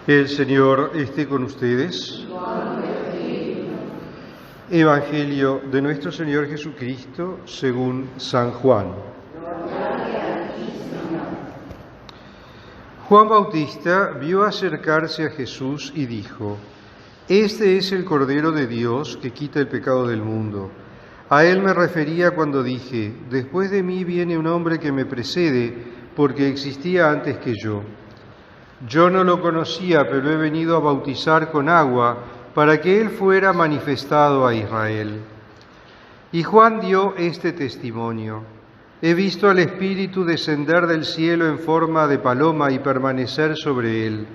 El Señor esté con ustedes. Evangelio de nuestro Señor Jesucristo según San Juan. Juan Bautista vio acercarse a Jesús y dijo: Este es el Cordero de Dios que quita el pecado del mundo. A él me refería cuando dije: Después de mí viene un hombre que me precede, porque existía antes que yo. Yo no lo conocía, pero he venido a bautizar con agua para que él fuera manifestado a Israel. Y Juan dio este testimonio: He visto al Espíritu descender del cielo en forma de paloma y permanecer sobre él.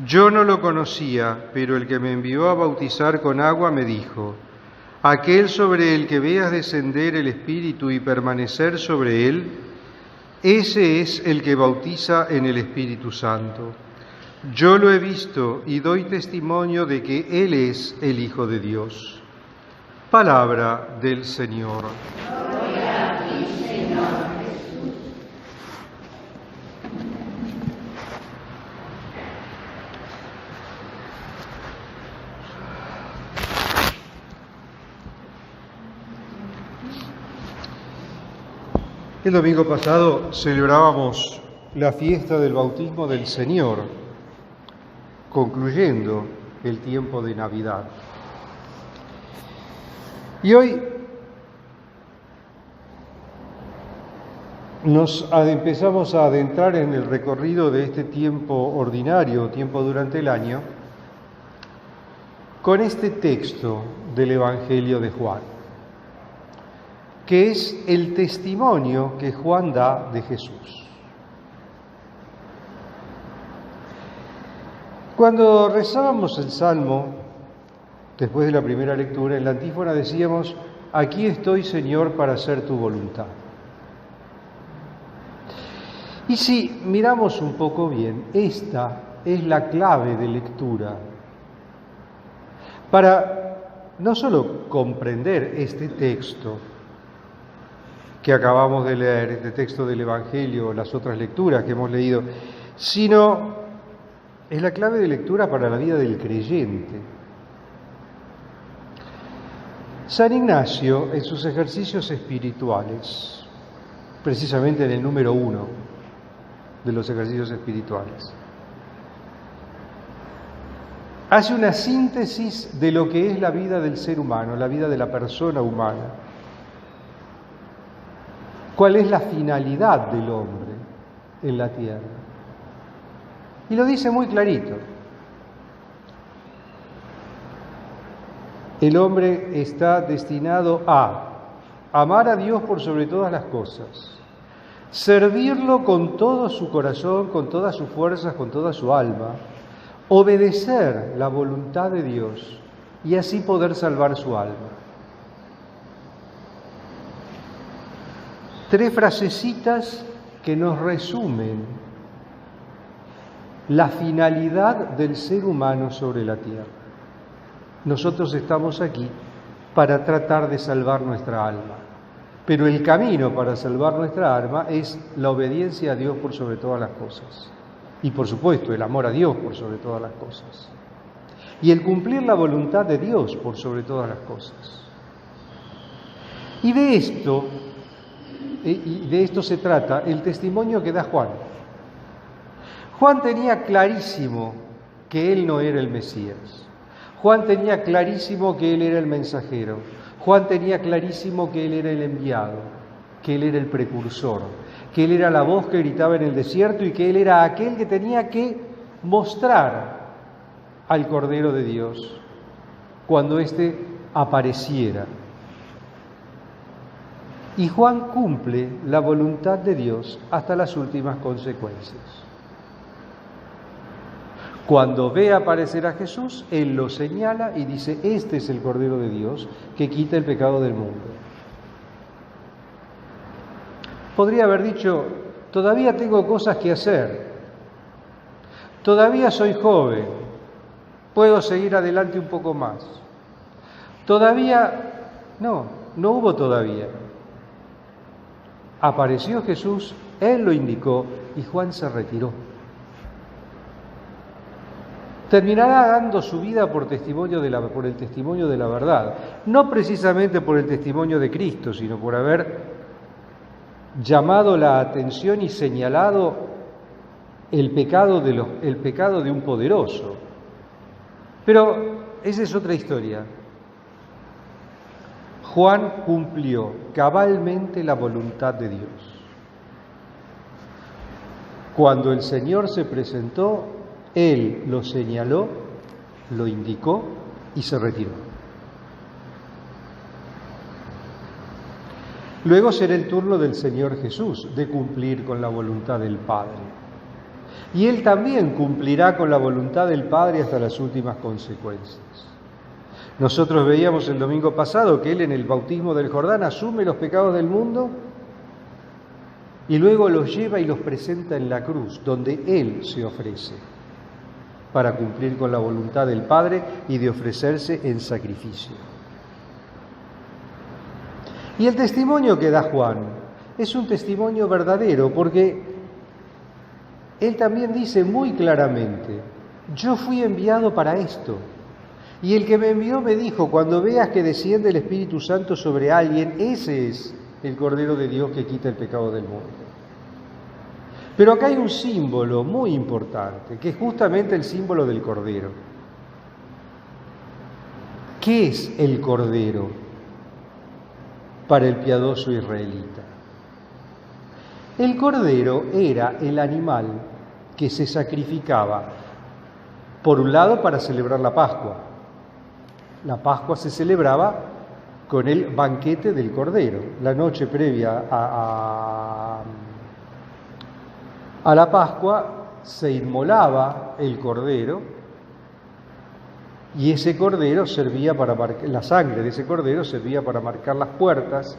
Yo no lo conocía, pero el que me envió a bautizar con agua me dijo: Aquel sobre el que veas descender el Espíritu y permanecer sobre él, ese es el que bautiza en el Espíritu Santo. Yo lo he visto y doy testimonio de que Él es el Hijo de Dios. Palabra del Señor. Gloria a ti, Señor Jesús. El domingo pasado celebrábamos la fiesta del bautismo del Señor, concluyendo el tiempo de Navidad. Y hoy nos empezamos a adentrar en el recorrido de este tiempo ordinario, tiempo durante el año, con este texto del Evangelio de Juan, que es el testimonio que Juan da de Jesús. Cuando rezábamos el Salmo, después de la primera lectura, en la antífona decíamos: Aquí estoy, Señor, para hacer tu voluntad. Y si miramos un poco bien, esta es la clave de lectura para no solo comprender este texto que acabamos de leer, este texto del Evangelio, las otras lecturas que hemos leído, sino es la clave de lectura para la vida del creyente. San Ignacio, en sus ejercicios espirituales, precisamente en el número 1 de los ejercicios espirituales, hace una síntesis de lo que es la vida del ser humano, la vida de la persona humana. ¿Cuál es la finalidad del hombre en la tierra? Y lo dice muy clarito. El hombre está destinado a amar a Dios por sobre todas las cosas, servirlo con todo su corazón, con todas sus fuerzas, con toda su alma, obedecer la voluntad de Dios y así poder salvar su alma. 3 frasecitas que nos resumen la finalidad del ser humano sobre la tierra. Nosotros estamos aquí para tratar de salvar nuestra alma, pero el camino para salvar nuestra alma es la obediencia a Dios por sobre todas las cosas y, por supuesto, el amor a Dios por sobre todas las cosas y el cumplir la voluntad de Dios por sobre todas las cosas. Y de esto se trata el testimonio que da Juan. Juan tenía clarísimo que él no era el Mesías. Juan tenía clarísimo que él era el mensajero. Juan tenía clarísimo que él era el enviado, que él era el precursor, que él era la voz que gritaba en el desierto y que él era aquel que tenía que mostrar al Cordero de Dios cuando éste apareciera. Y Juan cumple la voluntad de Dios hasta las últimas consecuencias. Cuando ve aparecer a Jesús, él lo señala y dice: Este es el Cordero de Dios que quita el pecado del mundo. Podría haber dicho: todavía tengo cosas que hacer, todavía soy joven, puedo seguir adelante un poco más. No hubo todavía. Apareció Jesús, él lo indicó y Juan se retiró. terminará dando su vida por el testimonio de la verdad, no precisamente por el testimonio de Cristo, sino por haber llamado la atención y señalado el pecado de un poderoso. Pero esa es otra historia. Juan cumplió cabalmente la voluntad de Dios. Cuando el Señor se presentó, Él lo señaló, lo indicó y se retiró. Luego será el turno del Señor Jesús de cumplir con la voluntad del Padre. Y Él también cumplirá con la voluntad del Padre hasta las últimas consecuencias. Nosotros veíamos el domingo pasado que Él en el bautismo del Jordán asume los pecados del mundo y luego los lleva y los presenta en la cruz, donde Él se ofrece para cumplir con la voluntad del Padre y de ofrecerse en sacrificio. Y el testimonio que da Juan es un testimonio verdadero, porque él también dice muy claramente: yo fui enviado para esto. Y el que me envió me dijo: cuando veas que desciende el Espíritu Santo sobre alguien, ese es el Cordero de Dios que quita el pecado del mundo. Pero acá hay un símbolo muy importante, que es justamente el símbolo del Cordero. ¿Qué es el Cordero para el piadoso israelita? El Cordero era el animal que se sacrificaba, por un lado, para celebrar la Pascua. La Pascua se celebraba con el banquete del Cordero. La noche previa a la Pascua se inmolaba el Cordero y ese Cordero servía para marcar, la sangre de ese Cordero servía para marcar las puertas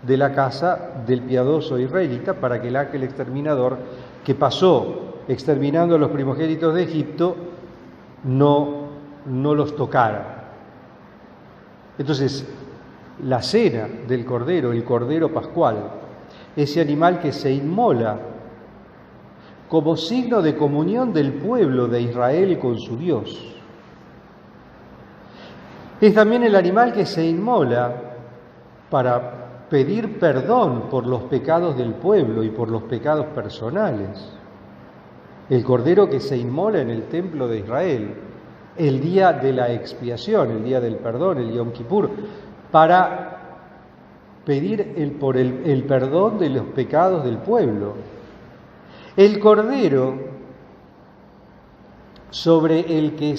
de la casa del piadoso israelita, para que el ángel exterminador que pasó exterminando a los primogénitos de Egipto no los tocara. Entonces, la cena del Cordero, el Cordero Pascual, ese animal que se inmola como signo de comunión del pueblo de Israel con su Dios. Es también el animal que se inmola para pedir perdón por los pecados del pueblo y por los pecados personales. El Cordero que se inmola en el templo de Israel, el día de la expiación, el día del perdón, el Yom Kippur, para pedir el perdón de los pecados del pueblo. El Cordero sobre el que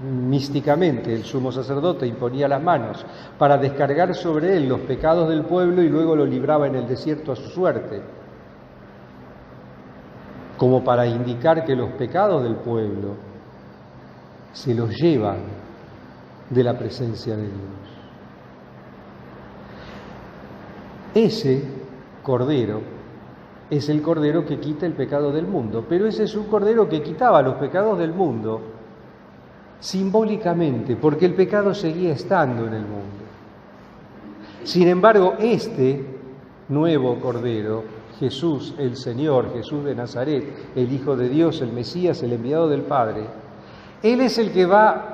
místicamente el sumo sacerdote imponía las manos para descargar sobre él los pecados del pueblo y luego lo libraba en el desierto a su suerte, como para indicar que los pecados del pueblo se los llevan de la presencia de Dios. Ese Cordero es el Cordero que quita el pecado del mundo, pero ese es un Cordero que quitaba los pecados del mundo simbólicamente, porque el pecado seguía estando en el mundo. Sin embargo, este nuevo Cordero, Jesús el Señor, Jesús de Nazaret, el Hijo de Dios, el Mesías, el enviado del Padre, Él es el que va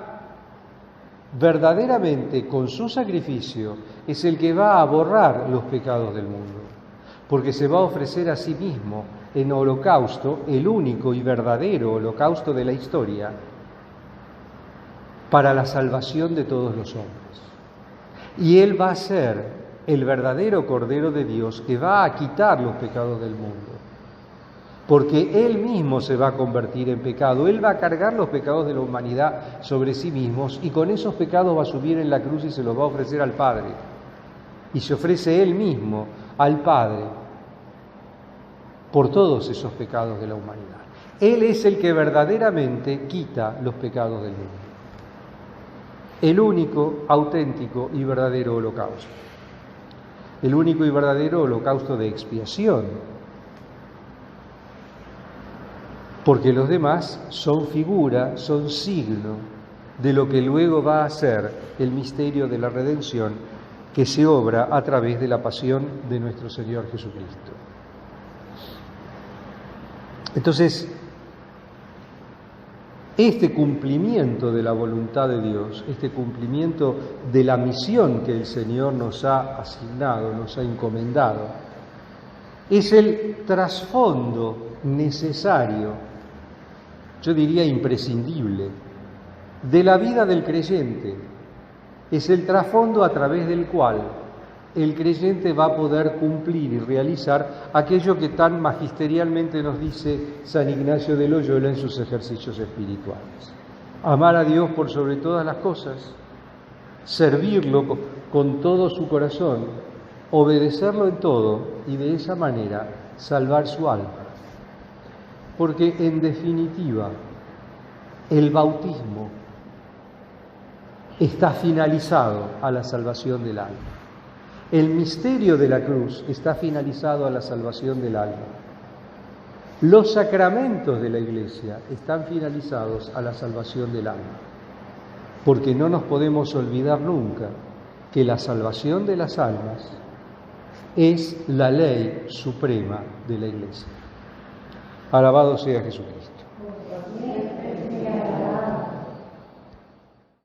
verdaderamente, con su sacrificio, es el que va a borrar los pecados del mundo, porque se va a ofrecer a sí mismo en holocausto, el único y verdadero holocausto de la historia, para la salvación de todos los hombres. Y Él va a ser el verdadero Cordero de Dios que va a quitar los pecados del mundo, porque Él mismo se va a convertir en pecado. Él va a cargar los pecados de la humanidad sobre sí mismos y con esos pecados va a subir en la cruz y se los va a ofrecer al Padre. Y se ofrece Él mismo al Padre por todos esos pecados de la humanidad. Él es el que verdaderamente quita los pecados del mundo. El único, auténtico y verdadero holocausto. El único y verdadero holocausto de expiación. Porque los demás son figura, son signo de lo que luego va a ser el misterio de la redención que se obra a través de la pasión de nuestro Señor Jesucristo. Entonces, este cumplimiento de la voluntad de Dios, este cumplimiento de la misión que el Señor nos ha asignado, nos ha encomendado, es el trasfondo necesario, yo diría imprescindible, de la vida del creyente. Es el trasfondo a través del cual el creyente va a poder cumplir y realizar aquello que tan magisterialmente nos dice San Ignacio de Loyola en sus ejercicios espirituales. Amar a Dios por sobre todas las cosas, servirlo con todo su corazón, obedecerlo en todo y de esa manera salvar su alma. Porque en definitiva, el bautismo está finalizado a la salvación del alma. El misterio de la cruz está finalizado a la salvación del alma. Los sacramentos de la Iglesia están finalizados a la salvación del alma. Porque no nos podemos olvidar nunca que la salvación de las almas es la ley suprema de la Iglesia. Alabado sea Jesucristo.